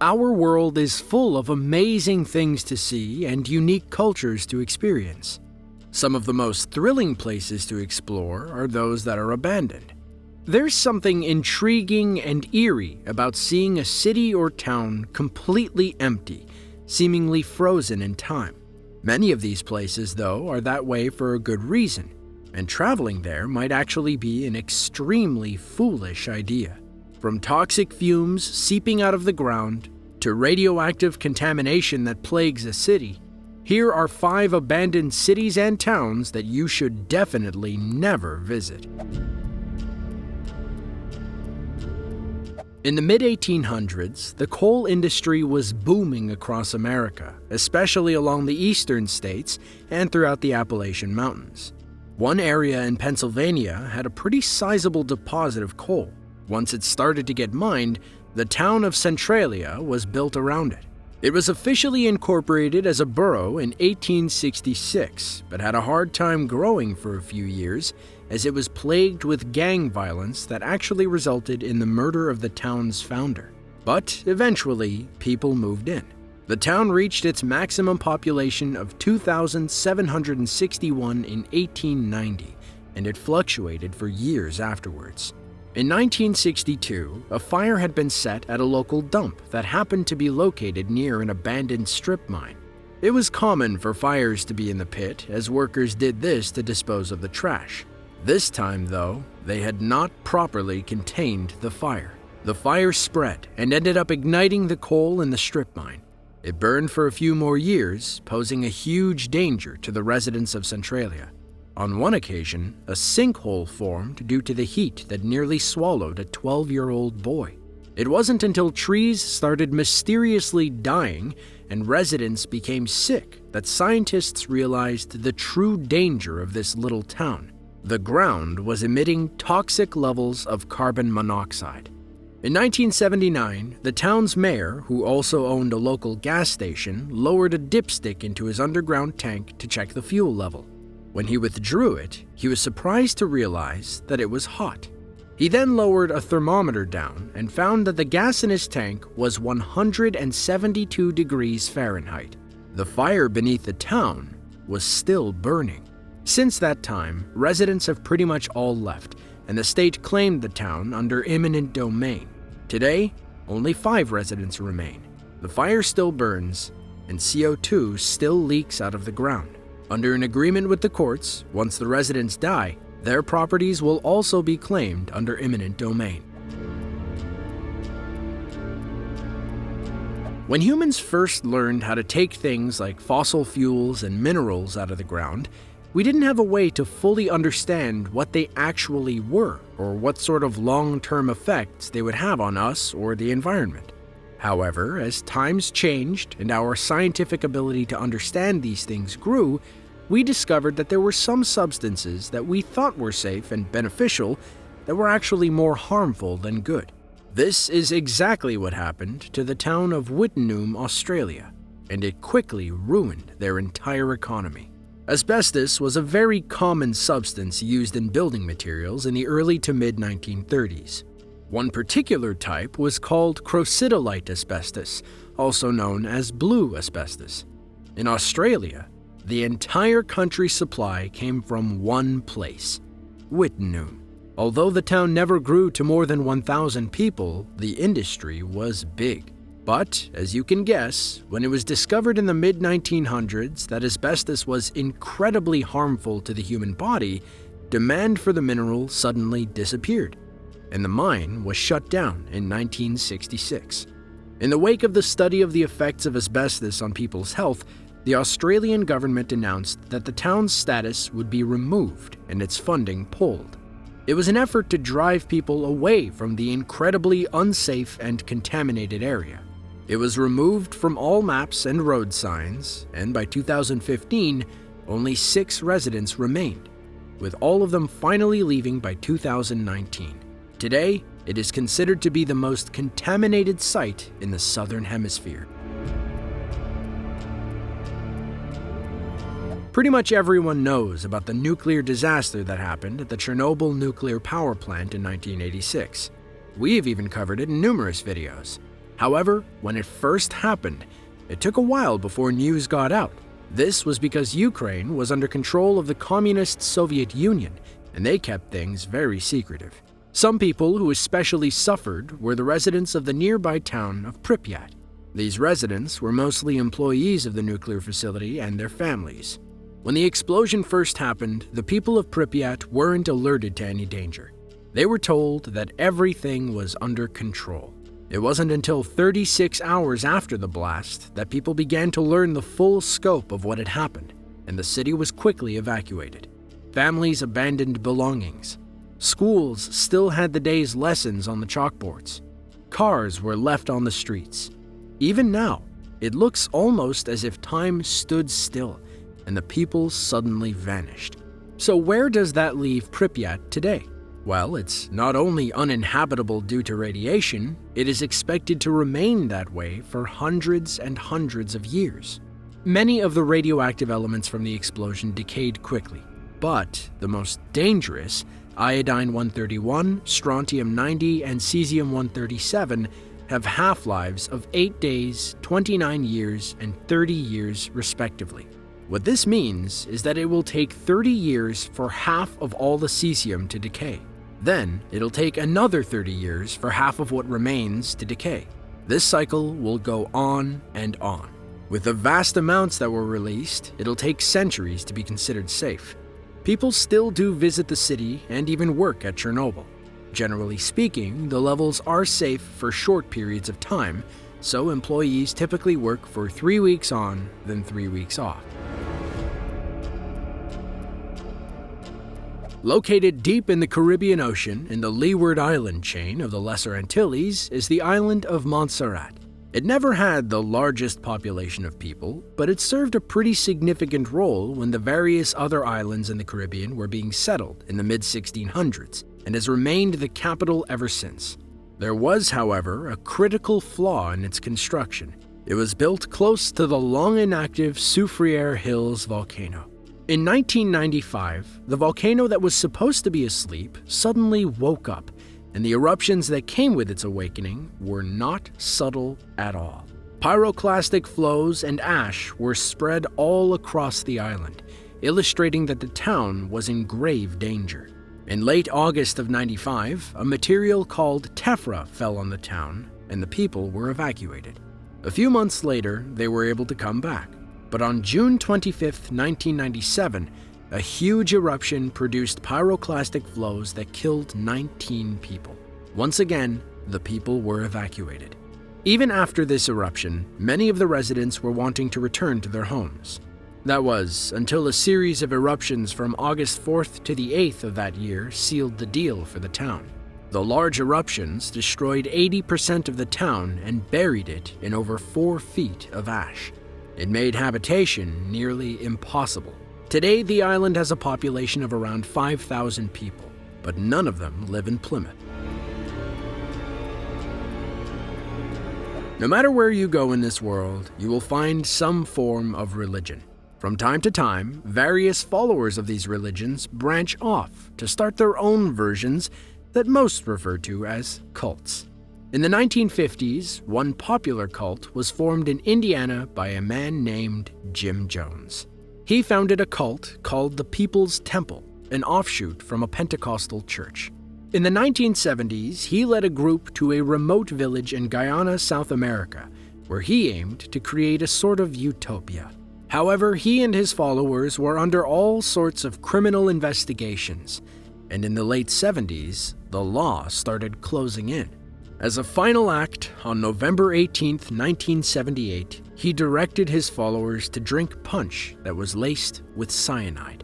Our world is full of amazing things to see and unique cultures to experience. Some of the most thrilling places to explore are those that are abandoned. There's something intriguing and eerie about seeing a city or town completely empty, seemingly frozen in time. Many of these places, though, are that way for a good reason, and traveling there might actually be an extremely foolish idea. From toxic fumes seeping out of the ground to radioactive contamination that plagues a city, here are 5 abandoned cities and towns that you should definitely never visit. In the mid-1800s, the coal industry was booming across America, especially along the eastern states and throughout the Appalachian Mountains. One area in Pennsylvania had a pretty sizable deposit of coal. Once it started to get mined, the town of Centralia was built around it. It was officially incorporated as a borough in 1866, but had a hard time growing for a few years as it was plagued with gang violence that actually resulted in the murder of the town's founder. But eventually, people moved in. The town reached its maximum population of 2,761 in 1890, and it fluctuated for years afterwards. In 1962, a fire had been set at a local dump that happened to be located near an abandoned strip mine. It was common for fires to be in the pit, as workers did this to dispose of the trash. This time, though, they had not properly contained the fire. The fire spread and ended up igniting the coal in the strip mine. It burned for a few more years, posing a huge danger to the residents of Centralia. On one occasion, a sinkhole formed due to the heat that nearly swallowed a 12-year-old boy. It wasn't until trees started mysteriously dying and residents became sick that scientists realized the true danger of this little town. The ground was emitting toxic levels of carbon monoxide. In 1979, the town's mayor, who also owned a local gas station, lowered a dipstick into his underground tank to check the fuel level. When he withdrew it, he was surprised to realize that it was hot. He then lowered a thermometer down and found that the gas in his tank was 172 degrees Fahrenheit. The fire beneath the town was still burning. Since that time, residents have pretty much all left, and the state claimed the town under eminent domain. Today, only 5 residents remain. The fire still burns, and CO2 still leaks out of the ground. Under an agreement with the courts, once the residents die, their properties will also be claimed under eminent domain. When humans first learned how to take things like fossil fuels and minerals out of the ground, we didn't have a way to fully understand what they actually were or what sort of long-term effects they would have on us or the environment. However, as times changed and our scientific ability to understand these things grew, we discovered that there were some substances that we thought were safe and beneficial that were actually more harmful than good. This is exactly what happened to the town of Wittenoom, Australia, and it quickly ruined their entire economy. Asbestos was a very common substance used in building materials in the early to mid-1930s. One particular type was called crocidolite asbestos, also known as blue asbestos. In Australia, the entire country's supply came from one place, Wittenoom. Although the town never grew to more than 1,000 people, the industry was big. But, as you can guess, when it was discovered in the mid-1900s that asbestos was incredibly harmful to the human body, demand for the mineral suddenly disappeared, and the mine was shut down in 1966. In the wake of the study of the effects of asbestos on people's health, the Australian government announced that the town's status would be removed and its funding pulled. It was an effort to drive people away from the incredibly unsafe and contaminated area. It was removed from all maps and road signs, and by 2015, only 6 residents remained, with all of them finally leaving by 2019. Today, it is considered to be the most contaminated site in the Southern Hemisphere. Pretty much everyone knows about the nuclear disaster that happened at the Chernobyl nuclear power plant in 1986. We've even covered it in numerous videos. However, when it first happened, it took a while before news got out. This was because Ukraine was under control of the communist Soviet Union, and they kept things very secretive. Some people who especially suffered were the residents of the nearby town of Pripyat. These residents were mostly employees of the nuclear facility and their families. When the explosion first happened, the people of Pripyat weren't alerted to any danger. They were told that everything was under control. It wasn't until 36 hours after the blast that people began to learn the full scope of what had happened, and the city was quickly evacuated. Families abandoned belongings. Schools still had the day's lessons on the chalkboards. Cars were left on the streets. Even now, it looks almost as if time stood still and the people suddenly vanished. So where does that leave Pripyat today? Well, it's not only uninhabitable due to radiation, it is expected to remain that way for hundreds and hundreds of years. Many of the radioactive elements from the explosion decayed quickly, but the most dangerous, iodine-131, strontium-90, and cesium-137, have half-lives of 8 days, 29 years, and 30 years respectively. What this means is that it will take 30 years for half of all the cesium to decay. Then, it'll take another 30 years for half of what remains to decay. This cycle will go on and on. With the vast amounts that were released, it'll take centuries to be considered safe. People still do visit the city and even work at Chernobyl. Generally speaking, the levels are safe for short periods of time, so employees typically work for 3 weeks on, then 3 weeks off. Located deep in the Caribbean Ocean in the leeward island chain of the Lesser Antilles is the island of Montserrat. It never had the largest population of people, but it served a pretty significant role when the various other islands in the Caribbean were being settled in the mid-1600s, and has remained the capital ever since. There was, however, a critical flaw in its construction. It was built close to the long-inactive Soufriere Hills volcano. In 1995, the volcano that was supposed to be asleep suddenly woke up, and the eruptions that came with its awakening were not subtle at all. Pyroclastic flows and ash were spread all across the island, illustrating that the town was in grave danger. In late August of 95, a material called tephra fell on the town, and the people were evacuated. A few months later, they were able to come back. But on June 25, 1997, a huge eruption produced pyroclastic flows that killed 19 people. Once again, the people were evacuated. Even after this eruption, many of the residents were wanting to return to their homes. That was until a series of eruptions from August 4th to the 8th of that year sealed the deal for the town. The large eruptions destroyed 80% of the town and buried it in over 4 feet of ash. It made habitation nearly impossible. Today, the island has a population of around 5,000 people, but none of them live in Plymouth. No matter where you go in this world, you will find some form of religion. From time to time, various followers of these religions branch off to start their own versions that most refer to as cults. In the 1950s, one popular cult was formed in Indiana by a man named Jim Jones. He founded a cult called the People's Temple, an offshoot from a Pentecostal church. In the 1970s, he led a group to a remote village in Guyana, South America, where he aimed to create a sort of utopia. However, he and his followers were under all sorts of criminal investigations, and in the late 70s, the law started closing in. As a final act, on November 18, 1978, he directed his followers to drink punch that was laced with cyanide.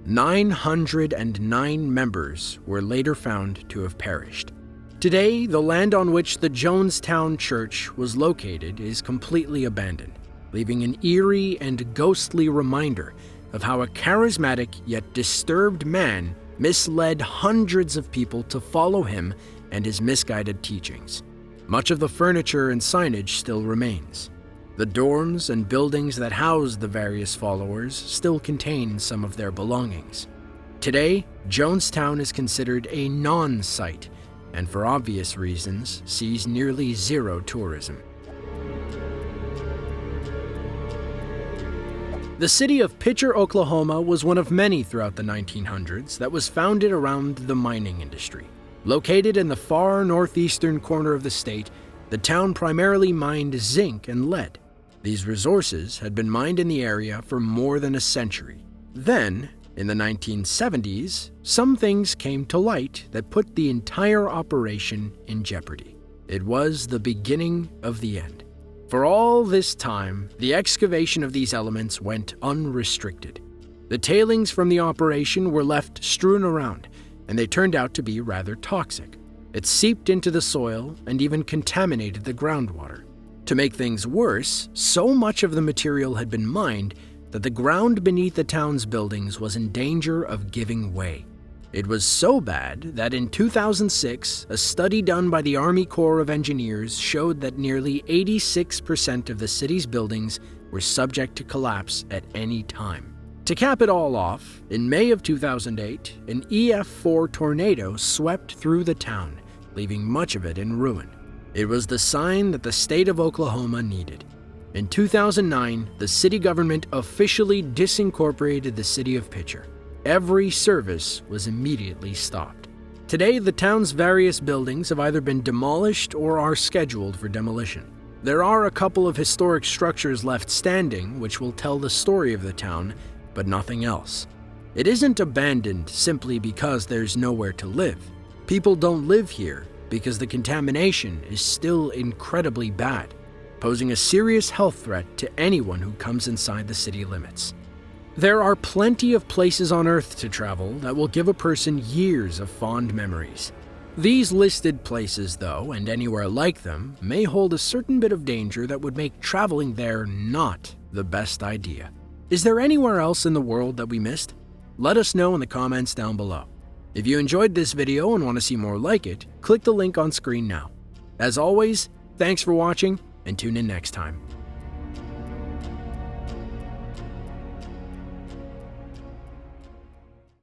909 members were later found to have perished. Today, the land on which the Jonestown church was located is completely abandoned, leaving an eerie and ghostly reminder of how a charismatic yet disturbed man misled hundreds of people to follow him and his misguided teachings. Much of the furniture and signage still remains. The dorms and buildings that housed the various followers still contain some of their belongings. Today, Jonestown is considered a non-site, and for obvious reasons, sees nearly zero tourism. The city of Picher, Oklahoma was one of many throughout the 1900s that was founded around the mining industry. Located in the far northeastern corner of the state, the town primarily mined zinc and lead. These resources had been mined in the area for more than a century. Then, in the 1970s, some things came to light that put the entire operation in jeopardy. It was the beginning of the end. For all this time, the excavation of these elements went unrestricted. The tailings from the operation were left strewn around, and they turned out to be rather toxic. It seeped into the soil and even contaminated the groundwater. To make things worse, so much of the material had been mined that the ground beneath the town's buildings was in danger of giving way. It was so bad that in 2006, a study done by the Army Corps of Engineers showed that nearly 86% of the city's buildings were subject to collapse at any time. To cap it all off, in May of 2008, an EF4 tornado swept through the town, leaving much of it in ruin. It was the sign that the state of Oklahoma needed. In 2009, the city government officially disincorporated the city of Picher. Every service was immediately stopped. Today, the town's various buildings have either been demolished or are scheduled for demolition. There are a couple of historic structures left standing which will tell the story of the town, but nothing else. It isn't abandoned simply because there's nowhere to live. People don't live here because the contamination is still incredibly bad, posing a serious health threat to anyone who comes inside the city limits. There are plenty of places on Earth to travel that will give a person years of fond memories. These listed places, though, and anywhere like them, may hold a certain bit of danger that would make traveling there not the best idea. Is there anywhere else in the world that we missed? Let us know in the comments down below. If you enjoyed this video and want to see more like it, click the link on screen now. As always, thanks for watching, and tune in next time.